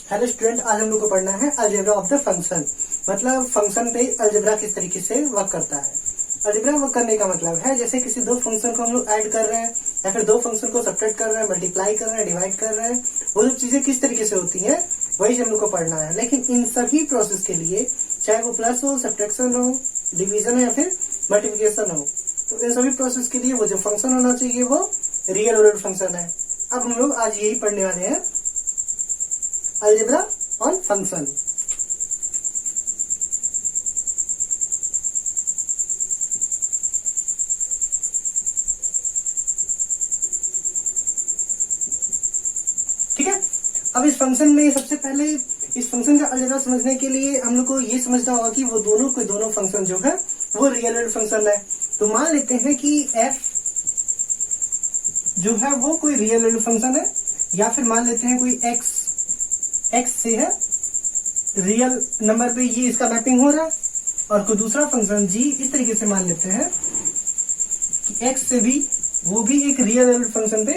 Hello student, आज हम लोग को पढ़ना है अलजेब्रा ऑफ द फंक्शन। मतलब फंक्शन पे अलजेब्रा किस तरीके से वर्क करता है। अलजेब्रा वर्क करने का मतलब है जैसे किसी दो फंक्शन को हम लोग ऐड कर रहे हैं या फिर दो फंक्शन को सब्ट्रैक्ट कर रहे हैं, मल्टीप्लाई कर रहे हैं, डिवाइड कर रहे हैं, वो सब चीजें किस तरीके से होती हैं वही हम लोग को पढ़ना है। लेकिन इन सभी प्रोसेस के लिए चाहे वो प्लस हो, सब्ट्रैक्शन हो, डिवीजन हो या फिर मल्टीप्लिकेशन हो, तो इन सभी प्रोसेस के लिए वो जो फंक्शन होना चाहिए वो रियल वैल्यूड फंक्शन है। अब हम लोग आज यही पढ़ने वाले हैं, अलजेब्रा ऑन फंक्शन। ठीक है, अब इस फंक्शन में सबसे पहले इस फंक्शन का अलजेब्रा समझने के लिए हम लोग को ये समझना होगा कि वो दोनों के दोनों फंक्शन जो है वो रियल वैल्यूड फंक्शन है। तो मान लेते हैं कि f जो है वो कोई रियल वैल्यूड फंक्शन है, या फिर मान लेते हैं कोई x से है रियल नंबर पे ये इसका मैपिंग हो रहा है, और कोई दूसरा फंक्शन g इस तरीके से मान लेते हैं कि x से भी वो भी एक रियल वैल्यूड फंक्शन पे,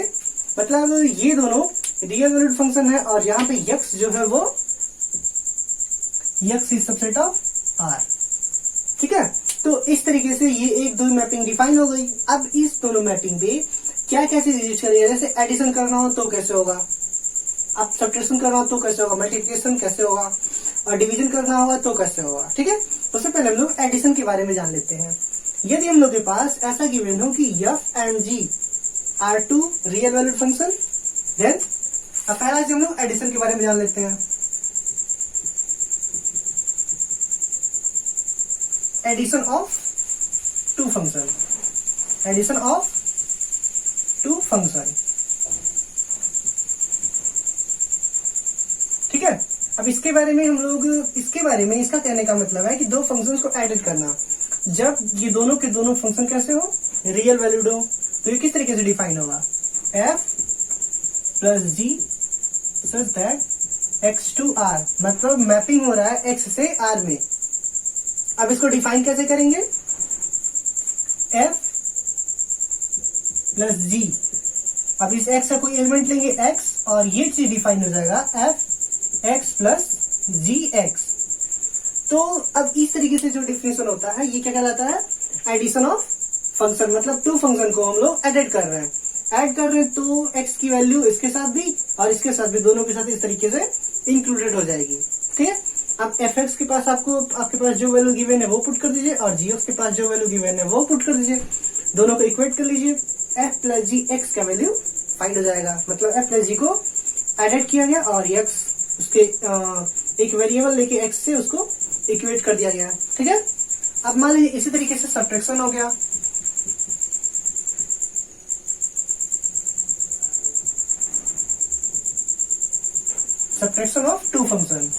मतलब ये दोनों रियल वैल्यूड फंक्शन है। और यहाँ पे x जो है वो x is subset of r। ठीक है, तो इस तरीके से ये एक दो मैपिंग डिफाइन हो गई। अब इस दोनों मैपिंग पे क्या क्या चीज यूज करिए, जैसे एडिशन करना हो तो कैसे होगा, अब सब्ट्रैक्शन करना हो तो कैसे होगा, मल्टीप्लिकेशन कैसे होगा, और डिवीजन करना होगा तो कैसे होगा। ठीक है, सबसे पहले हम लोग एडिशन के बारे में जान लेते हैं। यदि हम लोग के पास ऐसा गिवन हो कि f and g are two real valued function, then अब पहला हम लोग एडिशन के बारे में जान लेते हैं। Addition of two function, addition of two function. ठीक है, अब इसके बारे में हम लोग इसका कहने का मतलब है कि दो फंक्शंस को एडिट करना, जब ये दोनों के दोनों फंक्शन कैसे हो, रियल वैल्यूड हो, तो ये किस तरीके से डिफाइन होगा, f plus g such that x to r, मतलब मैपिंग हो रहा है x से r में। अब इसको डिफाइन कैसे करेंगे, f प्लस g, अब इस x का कोई एलिमेंट लेंगे x, और ये चीज डिफाइन हो जाएगा f x plus g x. तो अब इस तरीके से जो डिफिनेशन होता है ये क्या कहलाता है, एडिशन ऑफ फंक्शन। मतलब टू फंक्शन को हम लोग एडिट कर रहे हैं, तो x की वैल्यू इसके साथ भी और इसके साथ भी, दोनों के साथ इस तरीके से इंक्लूडेड हो जाएगी। ठीक है, अब fx के पास आपके पास जो वैल्यू गिवन है वो पुट कर दीजिए, और gx के पास जो वैल्यू गिवन है वो पुट कर दीजिए, दोनों को इक्वेट कर लीजिए, f प्लस जी एक्स का वैल्यू फाइंड हो जाएगा। मतलब f प्लस जी को एडिट किया गया और x उसके एक वेरिएबल लेके x से उसको इक्वेट कर दिया गया। ठीक है, अब मान लीजिए इसी तरीके से सब्ट्रैक्शन हो गया। Subtraction of two function.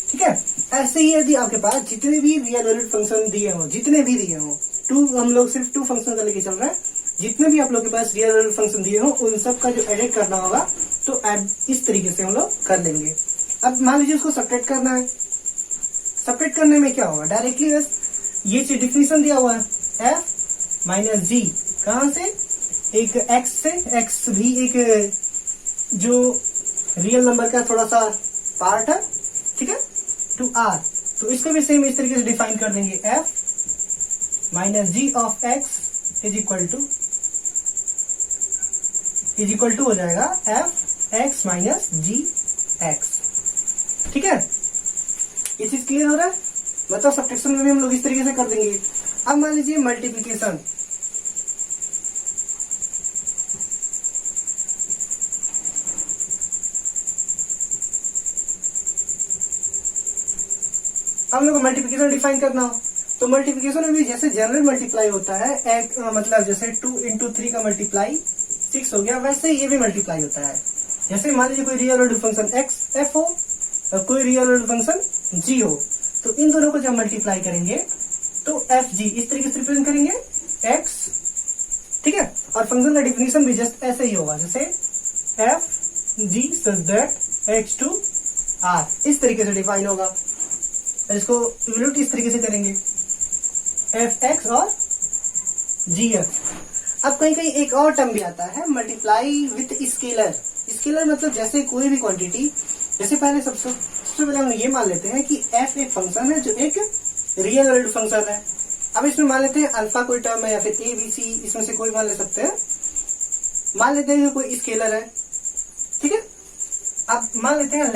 ठीक है, ऐसे ही यदि आपके पास जितने भी रियल वैल्यूड फंक्शन दिए हो, जितने भी दिए हो, टू हम लोग सिर्फ टू फंक्शन का लेके चल रहे हैं, जितने भी आप लोग के पास रियल वैल्यूड फंक्शन दिए हो उन सब का जो एडिट करना होगा तो इस तरीके से हम लोग कर लेंगे। अब मान लीजिए उसको सब्ट्रैक्ट करना है, सब्ट्रैक्ट करने में क्या होगा, डायरेक्टली बस ये चीज डिफिनेशन दिया हुआ है f माइनस जी, कहां से, एक x से, x भी एक जो रियल नंबर का थोड़ा सा पार्ट है, ठीक है, टू r, तो इसको भी सेम इस तरीके से डिफाइन कर देंगे, f minus g of x is equal to हो जाएगा f x minus g x. ठीक है, ये चीज क्लियर हो रहा है, मतलब सब्ट्रैक्शन में भी हम लोग इस तरीके से कर देंगे। अब मान लीजिए मल्टीप्लिकेशन, हम लोग को मल्टीप्लिकेशन डिफाइन करना हो तो मल्टीप्लिकेशन में भी जैसे जनरल मल्टीप्लाई होता है, एक मतलब जैसे 2 इंटू 3 का मल्टीप्लाई 6 हो गया, वैसे ये भी मल्टीप्लाई होता है। जैसे मान लीजिए कोई real valued function x f हो और कोई रियल वैल्यूड फंक्शन g हो, तो इन दोनों को जब मल्टीप्लाई करेंगे तो f g इस तरीके से रिप्रेजेंट करेंगे x। ठीक है, और फंक्शन का डिफिनेशन भी जस्ट ऐसे ही होगा, जैसे f g such that x to r, इस तरीके से डिफाइन होगा। इसको इवैल्यूएट इस तरीके से करेंगे, एफ एक्स और जी एक्स। अब कहीं कहीं एक और टर्म भी आता है, मल्टीप्लाई विथ स्केलर। स्केलर मतलब जैसे कोई भी क्वांटिटी, जैसे पहले सबसे पहले हम ये मान लेते हैं कि f एक फंक्शन है जो एक रियल वर्ल्ड फंक्शन है। अब इसमें मान लेते हैं अल्फा कोई टर्म है या फिर ए बी सी, इसमें से कोई मान ले सकते हैं। मान लेते हैं कि कोई स्केलर है, ठीक है। अब मान लेते हैं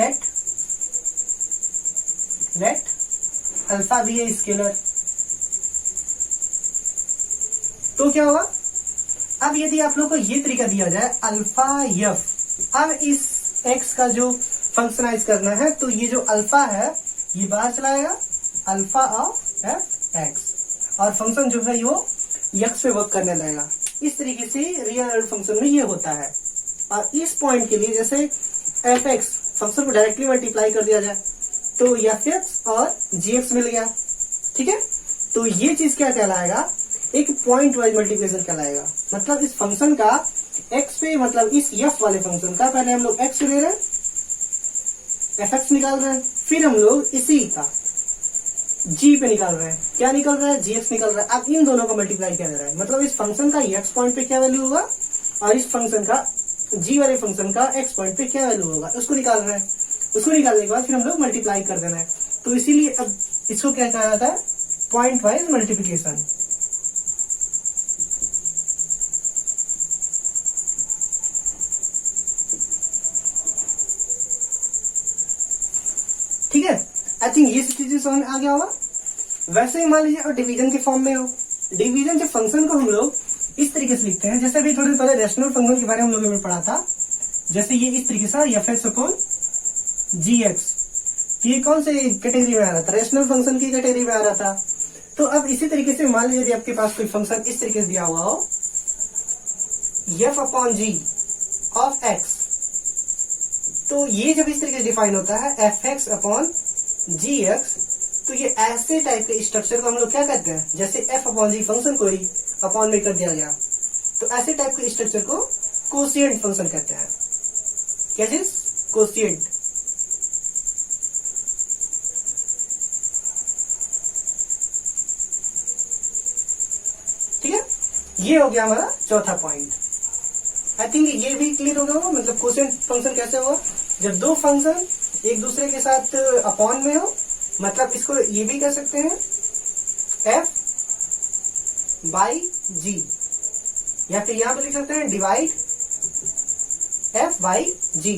लेट अल्फा भी है स्केलर। तो क्या होगा, अब यदि आप लोग को ये तरीका दिया जाए अल्फा एफ, अब इस एक्स का जो फंक्शनाइज करना है तो ये जो अल्फा है ये बाहर चलाएगा, अल्फा ऑफ एफ एक्स, और फंक्शन जो है वो एक्स पे वर्क करने लगेगा। इस तरीके से रियल फंक्शन में ये होता है। और इस पॉइंट के लिए जैसे एफ एक्स फंक्शन को डायरेक्टली मल्टीप्लाई कर दिया जाए तो एफ एक्स और जी एक्स मिल गया, ठीक है। तो ये चीज क्या कहलाएगा, एक पॉइंट वाइज मल्टीप्लिकेशन कहलाएगा। मतलब इस फंक्शन का एक्स पे, मतलब इस एफ वाले फंक्शन का पहले हम लोग एक्स ले रहे हैं, एफ एक्स निकाल रहे हैं, फिर हम लोग इसी का जी पे निकाल रहे हैं। क्या निकल रहा है, जी एक्स निकल रहा है। अब इन दोनों को मल्टीप्लाई किया जा रहा है, मतलब इस फंक्शन का एक्स पॉइंट पे क्या वैल्यू होगा और इस फंक्शन का जी वाले फंक्शन का एक्स पॉइंट पे क्या वैल्यू होगा, उसको निकाल रहे हैं। उसको निकालने के बाद फिर हम लोग मल्टीप्लाई कर देना है। तो इसीलिए अब इसको क्या कहा जाता है, पॉइंट वाइज मल्टीप्लिकेशन। ठीक है, आई थिंक ये चीजें समझ में आ गया होगा। वैसे ही मान लीजिए और डिवीजन के फॉर्म में हो, डिवीजन के फंक्शन को हम लोग इस तरीके से लिखते हैं, जैसे अभी थोड़ी पहले रेशनल फंक्शन के बारे में हम लोगों ने पढ़ा था। जैसे ये इस तरीके से f x upon g x, ये कौन से कैटेगरी में आ रहा था, रेशनल फंक्शन की कैटेगरी में आ रहा था। तो अब इसी तरीके से मान लीजिए यदि आपके पास कोई फंक्शन इस तरीके से दिया हुआ हो, f upon g of x, तो ये जब इस तरीके से डिफाइन होता है f x upon g x, तो ये ऐसे टाइप के स्ट्रक्चर को हम लोग क्या कहते हैं, जैसे एफ अपॉन जी फंक्शन को ही अपॉन में कर दिया गया, तो ऐसे टाइप के स्ट्रक्चर को कोशिएंट फंक्शन कहते हैं। क्या चीज, कोशिएंट। ठीक है, ये हो गया हमारा चौथा पॉइंट। आई थिंक ये भी क्लियर हो गया होगा। मतलब कोशिएंट फंक्शन कैसे होगा, जब दो फंक्शन एक दूसरे के साथ अपॉन में हो, मतलब इसको ये भी कह सकते हैं एफ बाई जी, या फिर यहां पे लिख सकते हैं डिवाइड एफ बाई जी,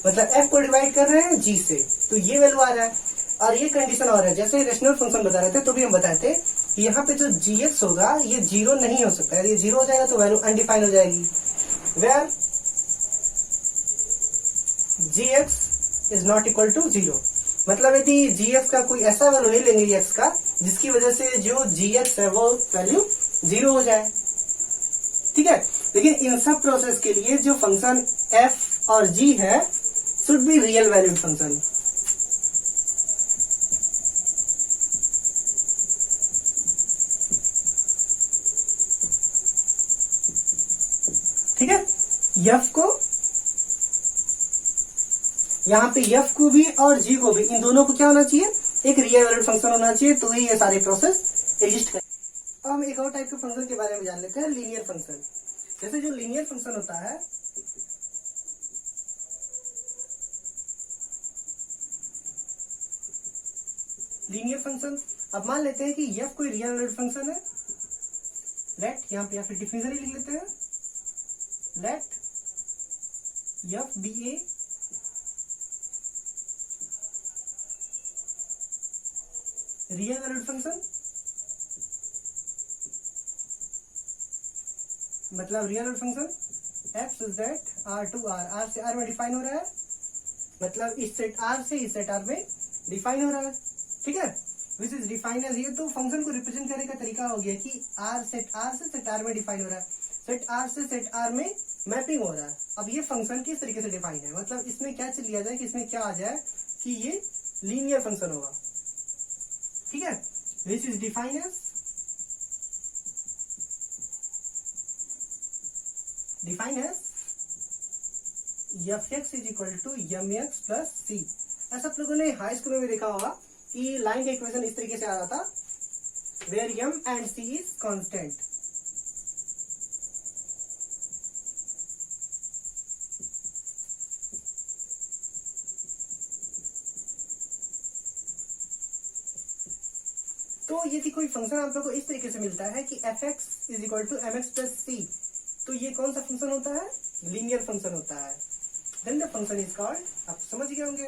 मतलब एफ को डिवाइड कर रहे हैं जी से, तो ये वैल्यू आ रहा है। और ये कंडीशन और है, जैसे रेशनल फंक्शन बता रहे थे तो भी हम बताए थे कि यहाँ पे जो जी एक्स होगा ये जीरो नहीं हो सकता है, ये जीरो हो जाएगा तो वैल्यू अनडिफाइंड हो जाएगी। Where g x is not equal to zero, मतलब यदि जी एक्स का कोई ऐसा वैल्यू नहीं लेंगे एक्स का जिसकी वजह से जो जी एक्स है वो वैल्यू जीरो हो जाए। ठीक है, लेकिन इन सब प्रोसेस के लिए जो फंक्शन एफ और जी है should be real valued function. ठीक है, एफ को यहाँ पे एफ को भी और जी को भी, इन दोनों को क्या होना चाहिए, एक रियल वैल्यूड फंक्शन होना चाहिए, तो ही ये सारे प्रोसेस एग्जिस्ट करें। अब हम एक और टाइप के फंक्शन के बारे में जान लेते हैं, लीनियर फंक्शन। जैसे जो लीनियर फंक्शन होता है, लीनियर फंक्शन, अब मान लेते हैं कि एफ कोई रियल वैल्यूड फंक्शन है, लेट यहाँ पे या फिर डिफिनेशन ही लिख लेते हैं, let f be a real valued function, मतलब real valued function f is that are to r, r से आर में डिफाइन हो रहा है, मतलब इस सेट आर से इस सेट आर में डिफाइन हो रहा है। ठीक है, विच इज डिफाइन एज, ये तो फंक्शन को रिप्रेजेंट करने का तरीका हो गया कि आर से सेट आर में डिफाइन हो रहा है, सेट आर से सेट आर में मैपिंग हो रहा है। अब ये फंक्शन किस तरीके से डिफाइन है, मतलब इसमें क्या चीज लिया जाए कि इसमें क्या आ जाए कि ये लीनियर फंक्शन होगा। ठीक है, which is define as f x is equal to m x plus c. ऐसा आप लोगों ने हाई स्कूल में भी देखा होगा कि लाइन का इक्वेशन इस तरीके से आ रहा था, where m and c is constant. तो यदि कोई फंक्शन आप लोग को इस तरीके से मिलता है कि f x is equal to m x plus c, तो ये कौन सा फंक्शन होता है? लीनियर फंक्शन होता है। Then the function is called, आप समझ गए होंगे।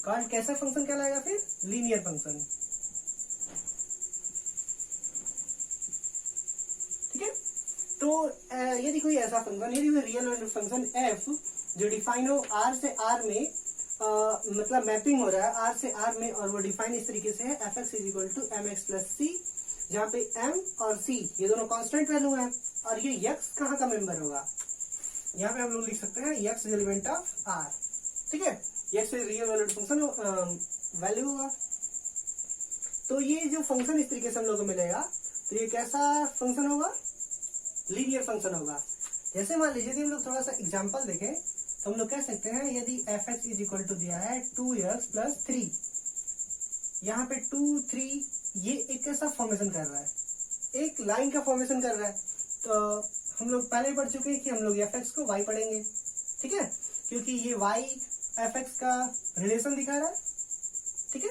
कॉल्ड कैसा फंक्शन कहलाएगा फिर? Linear function. ठीक है, तो यदि कोई ऐसा फंक्शन, यदि कोई रियल वैल्यू फंक्शन एफ जो डिफाइन हो आर से आर में, मतलब मैपिंग हो रहा है आर से आर में, और वो डिफाइन इस तरीके से है f x is equal to m x plus c, जहाँ पे एम और सी ये दोनों कांस्टेंट वैल्यू है, और ये यक्स कहाँ का मेंबर होगा? यहाँ पे हम लोग लिख सकते हैं x is element of R. ठीक है, x real value function value होगा। तो ये जो फंक्शन इस तरीके से हम लोग को मिलेगा, तो ये कैसा फंक्शन होगा? लीनियर फंक्शन होगा। जैसे मान लीजिए यदि हम लोग थोड़ा सा एग्जांपल देखें, तो हम लोग कह सकते हैं यदि f x is equal to दिया है 2x प्लस 3, यहाँ पे 2 3 ये एक कैसा फॉर्मेशन कर रहा है? एक लाइन का फॉर्मेशन कर रहा है। तो हम लोग पहले पढ़ चुके हैं कि हम लोग एफ एक्स को y पढ़ेंगे। ठीक है, क्योंकि ये y एफ एक्स का रिलेशन दिखा रहा है। ठीक है,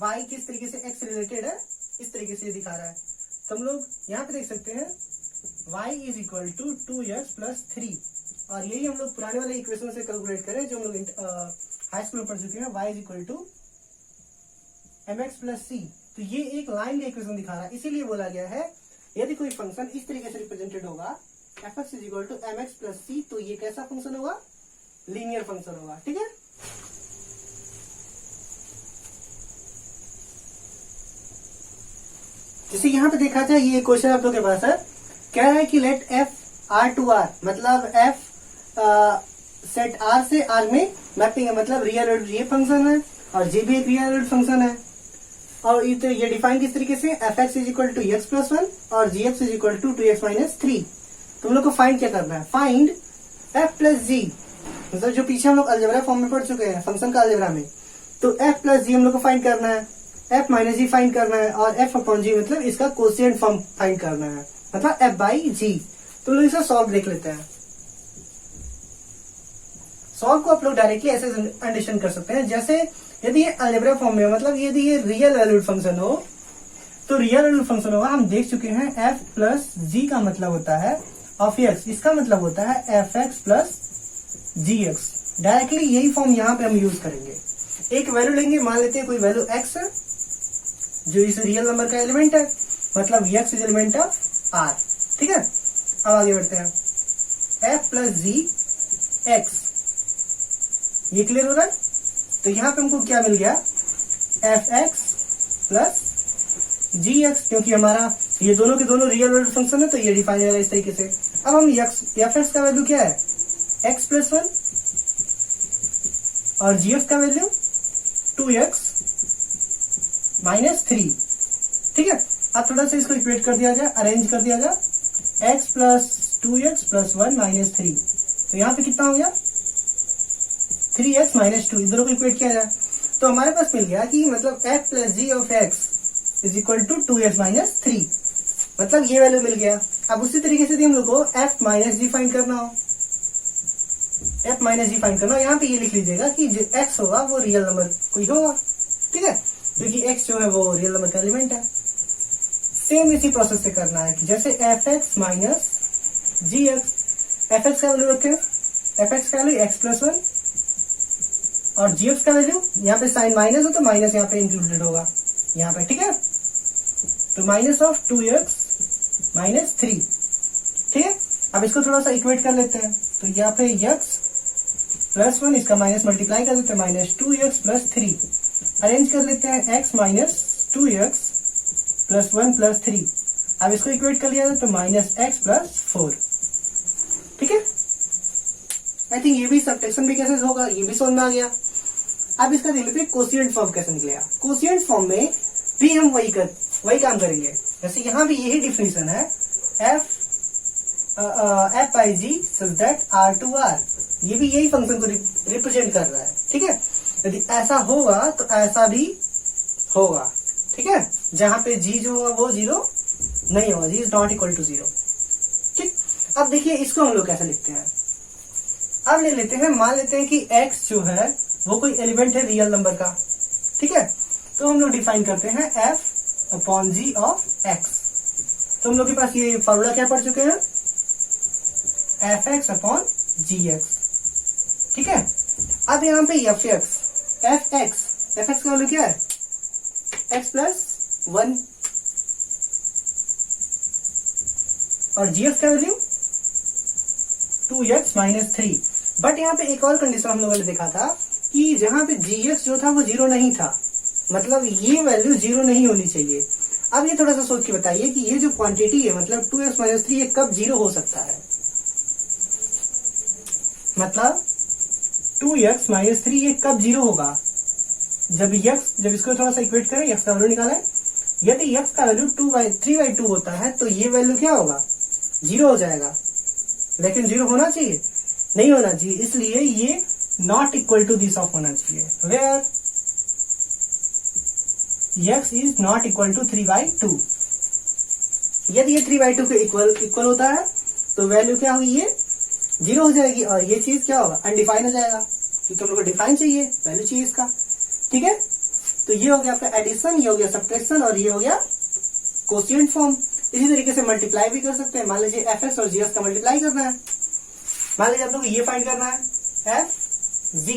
y किस तरीके से x रिलेटेड है, इस तरीके से दिखा रहा है। तो हम लोग यहाँ पे देख सकते हैं y is equal to 2x plus 3, और यही हम लोग पुराने वाले इक्वेशन से कैलकुलेट करें जो हम लोग हाई स्कूल में पढ़ चुके हैं, y is equal to m x plus c. तो ये एक लाइन का इक्वेशन दिखा रहा है, इसीलिए बोला गया है यदि कोई फंक्शन इस तरीके से रिप्रेजेंटेड होगा f x is equal to m x plus c, तो ये कैसा फंक्शन होगा? लीनियर फंक्शन होगा। ठीक है, जैसे यहाँ पे देखा जाए, ये क्वेश्चन आप लोग के पास है, क्या है कि let f R to R, मतलब एफ सेट आर से आर में मैपिंग है, मतलब रियल ये फंक्शन है और जे भी एक रियल फंक्शन है, और ये डिफाइन किस तरीके से? F x is equal to x plus 1 और g x is equal to 2x minus 3। तुम लोग को फाइंड क्या करना है? फाइंड एफ प्लस जी, मतलब जो पीछे हम लोग अलजेब्रा फॉर्म में पढ़ चुके हैं फंक्शन का अलजेब्रा में, तो एफ प्लस जी हम लोग को फाइंड करना है, एफ माइनस जी फाइंड करना है, और एफ अपॉन जी मतलब इसका कोशिएंट फॉर्म फाइंड करना है, मतलब एफ बाई जी। तो लोग इसे सॉल्व देख लेते हैं। सॉल्व को आप लोग डायरेक्टली ऐसे अंडरस्टैंड कर सकते हैं, जैसे यदि ये अलजेब्रा फॉर्म में, मतलब यदि ये रियल वैल्यूड फंक्शन हो, तो रियल वैल्यूड फंक्शन होगा, हम देख चुके हैं एफ प्लस जी का मतलब होता है ऑफ एक्स, इसका मतलब होता है f x plus g x. Directly यही फॉर्म यहाँ पे हम यूज करेंगे। एक वैल्यू लेंगे, मान लेते हैं कोई वैल्यू एक्स है जो इस रियल नंबर का एलिमेंट है, मतलब x is element of R. ठीक है, अब आगे बढ़ते हैं। एफ प्लस जी एक्स, ये क्लियर हो रहा है? तो यहाँ पे हमको क्या मिल गया? F x plus g x, क्योंकि हमारा ये दोनों के दोनों रियल वैल्यू फंक्शन है, तो ये डिफाइन है इस तरीके से। अब हम एफ एक्स का वैल्यू क्या है? एक्स प्लस 1, और जी एक्स का वैल्यू 2x माइनस 3। ठीक है, अब थोड़ा सा इसको इक्वेट कर दिया जाए, अरेंज कर दिया जाए, x plus 2x plus 1 minus 3, तो यहाँ पे कितना हो गया? 3x minus 2। इन दोनों को इक्वेट किया जाए तो हमारे पास मिल गया कि मतलब f plus g of x is equal to 2x minus 3, मतलब ये वैल्यू मिल गया। अब उसी तरीके से हम लोग को f माइनस जी फाइंड करना हो, f माइनस जी फाइंड करना हो, यहाँ पे ये लिख लीजिएगा कि जो x होगा वो रियल नंबर कोई होगा। ठीक है, क्योंकि x जो है वो रियल नंबर का एलिमेंट है। सेम इसी प्रोसेस से करना है कि जैसे F x minus g x, F x का वैल्यू रखें, एफ एक्स का वैल्यू एक्स प्लस 1, और जी एक्स का वैल्यू यहाँ पे साइन माइनस हो तो माइनस यहाँ पे इंक्लूडेड होगा यहाँ पे। ठीक है, तो माइनस ऑफ 2x माइनस 3। ठीक है, अब इसको थोड़ा सा इक्वेट कर लेते हैं, तो यहाँ पे x प्लस 1 इसका माइनस मल्टीप्लाई कर देते हैं, माइनस 2x प्लस 3। अरेंज कर लेते हैं x minus 2x plus 1 plus 3। अब इसको इक्वेट कर लिया जाए तो माइनस x प्लस 4। ठीक है, आई थिंक ये भी सब्ट्रैक्शन भी कैसे होगा ये भी समझ में आ गया। अब इसका देख लेते हैं कोशिएंट फॉर्म कैसे निकलेगा। कोशिएंट फॉर्म में भी हम वही काम करेंगे, जैसे यहाँ भी यही डिफिनेशन है, f by g such that are to R, ये भी यही फंक्शन को रिप्रेजेंट कर रहा है। ठीक है, यदि ऐसा होगा तो ऐसा भी होगा। ठीक है, जहां पे जी जो होगा वो 0 नहीं होगा, जी इज नॉट इक्वल टू 0। ठीक, अब देखिए इसको हम लोग कैसे लिखते हैं। अब ले लेते हैं, मान लेते हैं कि x जो है वो कोई एलिमेंट है रियल नंबर का, ठीक है। तो हम लोग डिफाइन करते हैं f/g ऑफ x। तो हम लोग के पास ये फॉर्मूला क्या पढ़ चुके हैं, fx/gx, ठीक है। अब यहाँ पे fx का वैल्यू क्या है, x+1 और gx का वैल्यू 2x-3। बट यहाँ पे एक और कंडीशन हम लोगों ने देखा था कि जहां पे gx जो था वो 0 नहीं था, मतलब ये वैल्यू 0 नहीं होनी चाहिए। अब ये थोड़ा सा सोच के बताइए कि ये जो क्वांटिटी है मतलब 2x-3 ये कब 0 हो सकता है, मतलब 2x-3 ये कब 0 होगा, जब इसको थोड़ा सा इक्वेट करें, x का वैल्यू निकाला है, यदि x का वैल्यू 3/2 होता है तो ये वैल्यू क्या होगा, 0 हो जाएगा। लेकिन 0 होना चाहिए, नहीं होना चाहिए, इसलिए ये not equal to this of होना चाहिए, where x is not equal to 3/2। यदि ये 3/2 के इक्वल होता है तो वैल्यू क्या हुई, ये 0 हो जाएगी और ये चीज क्या होगा, अनडिफाइन हो जाएगा, क्योंकि हम लोग को डिफाइन चाहिए, वैल्यू चाहिए इसका, ठीक है। तो ये हो गया आपका एडिशन, ये हो गया सब्ट्रैक्शन और ये हो गया कोशिएंट फॉर्म। इसी तरीके से मल्टीप्लाई भी कर सकते हैं, मान लीजिए fx और gx का मल्टीप्लाई करना है, मान लीजिए आप लोग को ये फाइंड करना है f(g)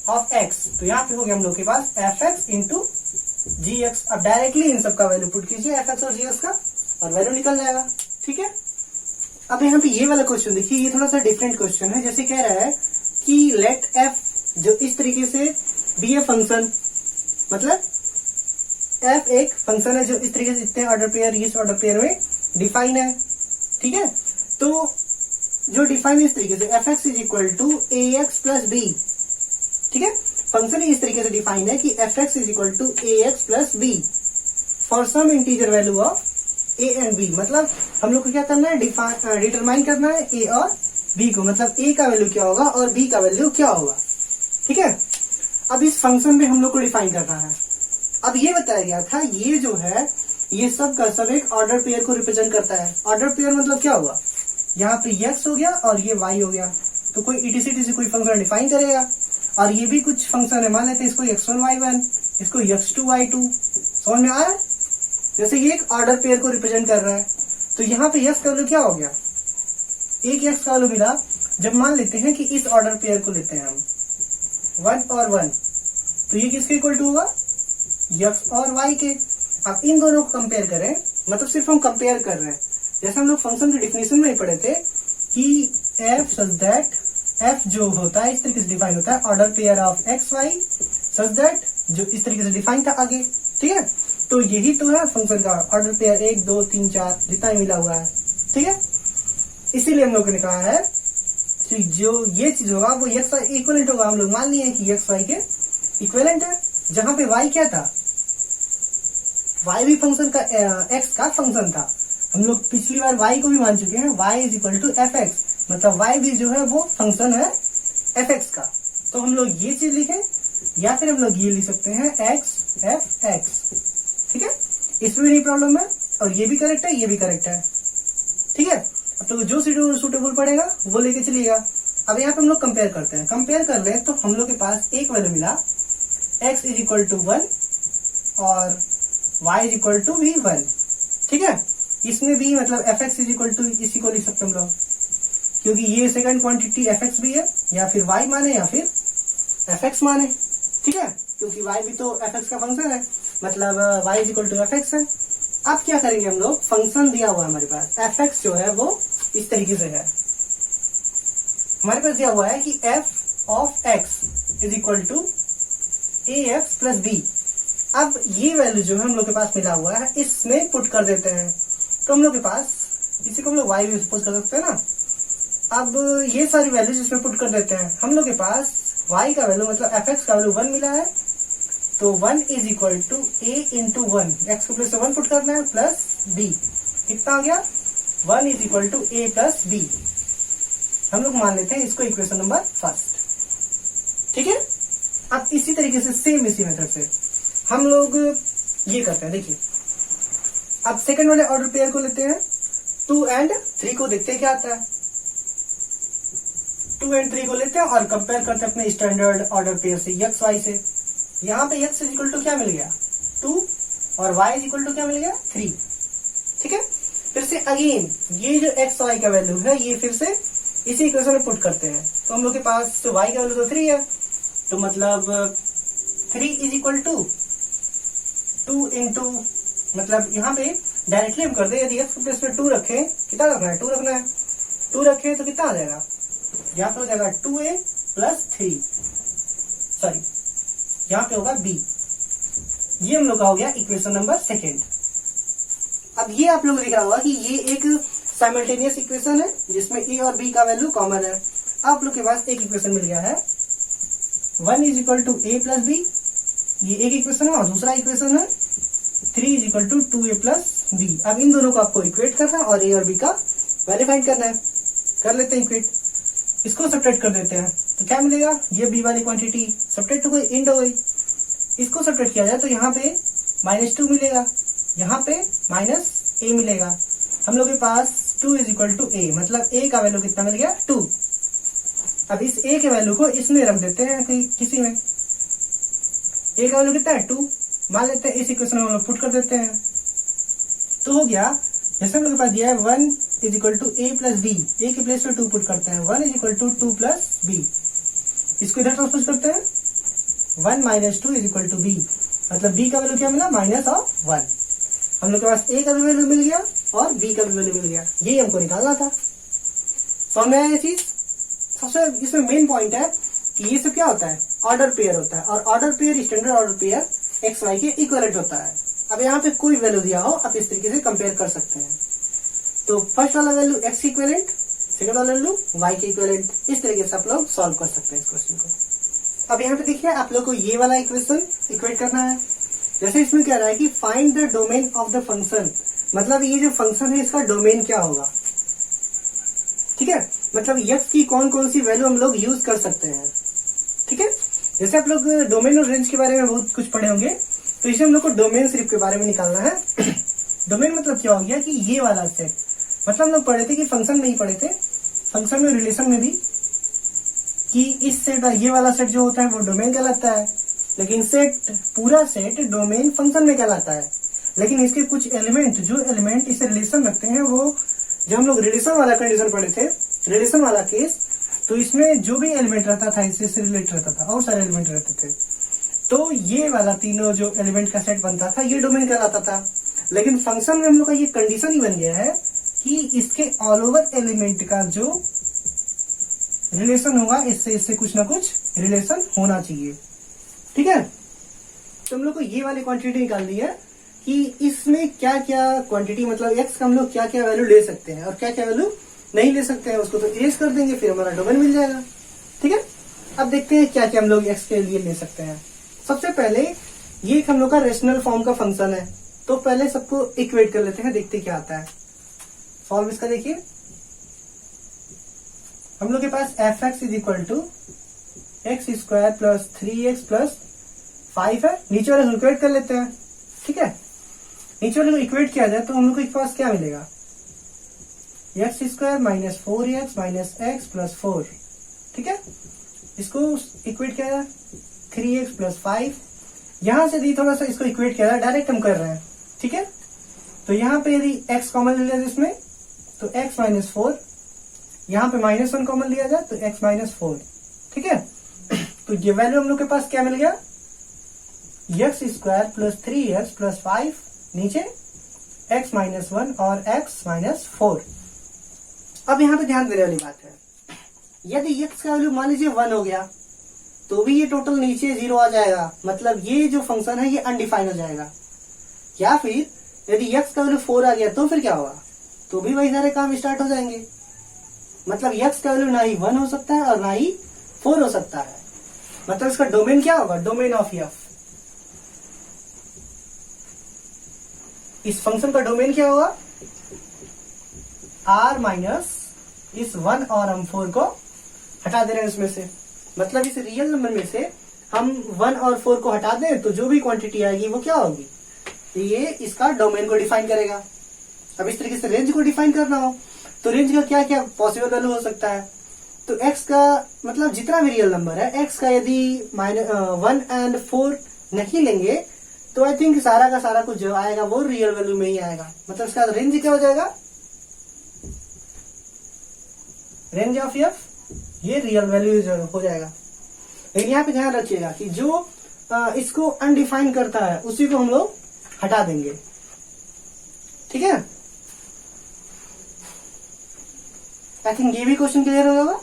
ऑफ x, तो यहाँ पे हो गया हम लोग के पास fx इंटू gx। अब डायरेक्टली इन सब का वैल्यू पुट कीजिए fx और gx का और वैल्यू निकल जाएगा, ठीक है। अब यहाँ पे ये वाला क्वेश्चन देखिए, ये थोड़ा सा डिफरेंट क्वेश्चन है, जैसे कह रहा है कि लेट f जो इस तरीके से बी ए फंक्शन, मतलब f एक फंक्शन है जो इस तरीके से इतने ऑर्डर पेयर इस ऑर्डर पेयर में डिफाइन है, ठीक है। तो जो डिफाइन इस तरीके से fx is equal to ax+b, ठीक है। फंक्शन इस तरीके से डिफाइन है कि fx is equal to ax+b for some integer value of a and b। मतलब हम लोग को क्या करना है, डिटरमाइन करना है a और b को, मतलब a का वैल्यू क्या होगा और b का वैल्यू क्या होगा, ठीक है। अब इस फंक्शन में हम लोग को डिफाइन करना है। अब ये बताया गया था, ये जो है ये सब का सब एक ऑर्डर पेयर को रिप्रेजेंट करता है। ऑर्डर पेयर मतलब क्या हुआ, यहाँ पे x हो गया और ये y हो गया, तो कोई ETC कोई फंक्शन डिफाइन करेगा, और ये भी कुछ फंक्शन है, मान लेते हैं इसको x1 y1, इसको x2 y2, समझ में आया। जैसे ये एक ऑर्डर पेयर को रिप्रेजेंट कर रहा है, तो यहाँ पे x का वैल्यू क्या हो गया, एक x का वैल्यू मिला। जब मान लेते हैं कि इस ऑर्डर पेयर को लेते हैं हम 1 और 1, तो ये किसके इक्वल टू होगा, x और y के। अब इन दोनों को कंपेयर करें, मतलब सिर्फ हम कंपेयर कर रहे हैं, जैसे हम लोग फंक्शन की डिफिनेशन में ही पढ़े थे कि f सच दैट f जो होता है इस तरीके से डिफाइन होता है order pair of x y such that, जो इस तरीके से डिफाइन था आगे, ठीक है। तो यही तो है फंक्शन का ऑर्डर पेयर 1 2 3 4 जितना मिला हुआ है, ठीक है। इसीलिए हम लोग ने कहा है कि जो ये चीज होगा वो x y इक्वलेंट होगा। हम लोग मान लिए कि x y के इक्वलेंट है, जहां पे y क्या था, y भी फंक्शन का x का फंक्शन था। हम लोग पिछली बार y को भी मान चुके हैं, y is equal to fx, मतलब y भी जो है वो फंक्शन है fx का। तो हम लोग ये चीज लिखें या फिर हम लोग ये लिख सकते हैं x f(x), ठीक है। इसमें भी नहीं प्रॉब्लम है और ये भी करेक्ट है, ये भी करेक्ट है, ठीक है। अब तो जो सूटेबल पड़ेगा वो लेके चलिएगा। अब यहाँ पे हम लोग कंपेयर करते हैं, कंपेयर कर ले तो हम लोग के पास एक वैल्यू मिला x इज इक्वल टू 1 और y इज इक्वल टू भी 1, ठीक है। इसमें भी मतलब fx इज इक्वल टू इसी को लिख सकते हम लोग, क्योंकि ये सेकंड क्वांटिटी fx भी है, या फिर y माने या फिर fx माने, ठीक है, क्योंकि y भी तो fx का फंक्शन है, मतलब y is equal to fx है। अब क्या करेंगे हम लोग, फंक्शन दिया हुआ है हमारे पास, fx जो है वो इस तरीके से है, हमारे पास दिया हुआ है कि f of x is equal to ax+b। अब ये वैल्यू जो है हम लोग के पास मिला हुआ है, इसमें पुट कर देते हैं, तो हम लोग के पास, इसी को हम लोग y भी सपोज कर सकते हैं ना। अब ये सारी वैल्यूज इसमें पुट कर देते हैं, हम लोग के पास y का वैल्यू मतलब fx का वैल्यू 1 मिला है, तो 1 is equal to a into 1, x को प्लस 1 पुट करना है प्लस b, कितना आ गया 1 is equal to a plus b। हम लोग मान लेते हैं इसको इक्वेशन नंबर फर्स्ट, ठीक है। अब इसी तरीके से सेम इसी मेथड से हम लोग ये करते हैं, देखिए अब सेकंड वाले ऑर्डर पेयर को लेते हैं, 2 और 3 को देखते हैं क्या आता है। 2 एंड 3 को लेते हैं और कंपेयर करते हैं अपने स्टैंडर्ड ऑर्डर पेयर से एक्स वाई से। यहाँ पे एक्स इज इक्वल टू क्या मिल गया 2 और वाई इज इक्वल टू क्या मिल गया 3। ठीक है, फिर से अगेन ये जो एक्स वाई का वैल्यू है ये फिर से इसी इक्वेशन में पुट करते हैं। तो हम लोग के पास तो वाई का वैल्यू तो 3 है, तो मतलब 3 इज इक्वल टू 2 इंटू, मतलब यहाँ पे डायरेक्टली हम कर दे, यदि एक्स प्लेस में 2 रखें, कितना रखना है 2 रखना है, 2 रखें तो कितना आ जाएगा, यहाँ पे हो जाएगा 2a प्लस 3, सॉरी यहाँ पे होगा b। ये हम लोग का हो गया इक्वेशन नंबर सेकेंड। अब ये आप लोग दिख रहा होगा कि ये एक साइमल्टेनियस इक्वेशन है जिसमें a और b का वैल्यू कॉमन है। आप लोग के पास एक इक्वेशन मिल गया है 1 is equal to a plus b, ये एक इक्वेशन है, और दूसरा इक्वेशन है 3 is equal to 2a plus b। अब इन दोनों को आपको इक्वेट करना है और a और b का वैल्यू फाइंड करना है। कर लेते हैं इक्वेट, इसको सब्ट्रैक्ट कर देते हैं तो क्या मिलेगा, ये b वाली क्वांटिटी सब्ट्रैक्ट हो गई, इंड हो गई। इसको सब्ट्रैक्ट किया जाए तो यहाँ पे -2 मिलेगा, यहाँ पे -a मिलेगा। हम लोग के पास 2 इज इक्वल टू a, मतलब a का वैल्यू कितना मिल गया 2। अब इस a के वैल्यू को इसमें रख देते हैं किसी में, a का वैल्यू कितना है 2, मान लेते हैं इस इक्वेशन में हम लोग पुट कर देते हैं। तो हो गया, जैसे हम लोग के पास दिया है 1 is equal to a plus b, a के प्लेस में 2 पुट करते हैं, 1 is equal to 2 plus b। इसको इधर ट्रांसपोज करते हैं, 1 minus 2 is equal to b, मतलब b का वैल्यू क्या मिला -1। हम लोग के पास a का भी वैल्यू मिल गया और b का भी वैल्यू मिल गया, यही हमको निकालना था। समझ में आया ये चीज। सबसे इसमें मेन पॉइंट है कि ये सब क्या होता है, ऑर्डर पेयर होता है, और order pair standard order pair x y के इक्विवेलेंट होता है। अब यहाँ पे कोई वैल्यू दिया हो आप इस तरीके से कंपेयर कर सकते हैं। तो फर्स्ट वाला वैल्यू एक्स के इक्विवेलेंट, सेकंड वाला वैल्यू वाई के इक्विवेलेंट, इस तरीके से आप लोग सॉल्व कर सकते हैं इस क्वेश्चन को। अब यहाँ पे देखिए आप लोग को ये वाला इक्वेशन इक्वेट करना है। जैसे इसमें कह रहा है कि find the domain of the function, मतलब ये जो फंक्शन है इसका डोमेन क्या होगा। ठीक है, मतलब एक्स की कौन कौन सी वैल्यू हम लोग यूज कर सकते हैं। ठीक है, जैसे आप लोग डोमेन और रेंज के बारे में बहुत कुछ पढ़े होंगे, तो इसे हम लोग को डोमेन सिर्फ के बारे में निकालना है। डोमेन मतलब क्या हो गया कि ये वाला सेट, मतलब हम लोग पढ़े थे कि फंक्शन में ही पढ़े थे, फंक्शन में रिलेशन में भी, कि इस सेट ये वाला सेट जो होता है वो डोमेन कहलाता है, लेकिन सेट पूरा सेट डोमेन फंक्शन में कहलाता है। लेकिन इसके कुछ एलिमेंट, जो एलिमेंट इसे रिलेशन रखते हैं, वो जब हम लोग रिलेशन वाला कंडीशन पढ़े थे, रिलेशन वाला केस, तो इसमें जो भी एलिमेंट रहता था इससे रिलेट रहता था और सारे एलिमेंट रहते थे, तो ये वाला तीनों जो एलिमेंट का सेट बनता था ये डोमेन कहलाता था। लेकिन फंक्शन में हम लोग का ये कंडीशन ही बन गया है कि इसके ऑल ओवर एलिमेंट का जो रिलेशन होगा इससे कुछ ना कुछ रिलेशन होना चाहिए। ठीक है, तो हम लोग को ये वाली क्वांटिटी निकालनी है कि इसमें क्या क्या क्वांटिटी, मतलब एक्स का हम लोग क्या क्या वैल्यू ले सकते हैं और क्या क्या वैल्यू नहीं ले सकते हैं, उसको तो इरेज कर देंगे, फिर हमारा डोमेन मिल जाएगा। ठीक है, अब देखते हैं क्या क्या हम लोग एक्स के लिए ले सकते हैं। सबसे पहले ये एक हम लोग का रेशनल फॉर्म का फंक्शन है, तो पहले सबको इक्वेट कर लेते हैं, देखते क्या आता है। फॉर्म इसका देखिए, हम लोग के पास f x is equal to x square plus 3x plus 5 है। नीचे वाले को इक्वेट कर लेते हैं। ठीक है, नीचे वाले को इक्वेट किया जाए तो हम लोग के पास क्या मिलेगा, x square minus 4x minus x plus 4। ठीक है, इसको इक्वेट किया जाए 3x प्लस 5। यहां से यदि थोड़ा सा इसको इक्वेट किया जाए, डायरेक्ट हम कर रहे हैं। ठीक है, तो यहाँ पे यदि x कॉमन ले लिया इसमें तो x माइनस 4, यहाँ पे -1 कॉमन लिया जाए तो x माइनस 4। ठीक है, तो ये वैल्यू हम लोग के पास क्या मिल गया, x square plus 3x plus 5, नीचे x माइनस 1 और x माइनस 4। अब यहाँ पे ध्यान देने वाली बात है, यदि x का वैल्यू मान लीजिए 1 हो गया तो भी ये टोटल नीचे 0 आ जाएगा, मतलब ये जो फंक्शन है ये अनडिफाइन हो जाएगा। या फिर यदि x का वैल्यू 4 आ गया तो फिर क्या होगा, तो भी वही सारे काम स्टार्ट हो जाएंगे। मतलब x का वैल्यू ना ही 1 हो सकता है और ना ही 4 हो सकता है। मतलब इसका डोमेन क्या होगा, डोमेन ऑफ f। इस फंक्शन का डोमेन क्या होगा, r माइनस इस 1 और हम 4 को हटा दे रहे हैं इसमें से, मतलब इस रियल नंबर में से हम 1 और 4 को हटा दें तो जो भी क्वांटिटी आएगी वो क्या होगी, ये इसका डोमेन को डिफाइन करेगा। अब इस तरीके से रेंज को डिफाइन करना हो तो रेंज का क्या क्या पॉसिबल वैल्यू हो सकता है, तो x का मतलब जितना भी रियल नंबर है x का यदि 1 and 4 नहीं लेंगे तो आई थिंक सारा का सारा कुछ जो आएगा वो रियल वैल्यू में ही आएगा। मतलब इसका रेंज क्या हो जाएगा, रेंज ऑफ f ये रियल वैल्यू हो जाएगा। लेकिन यहाँ पे ध्यान रखिएगा कि जो इसको अनडिफाइन करता है उसी को हम लोग हटा देंगे, ठीक है। आई थिंक ये भी क्वेश्चन क्लियर हो जाएगा।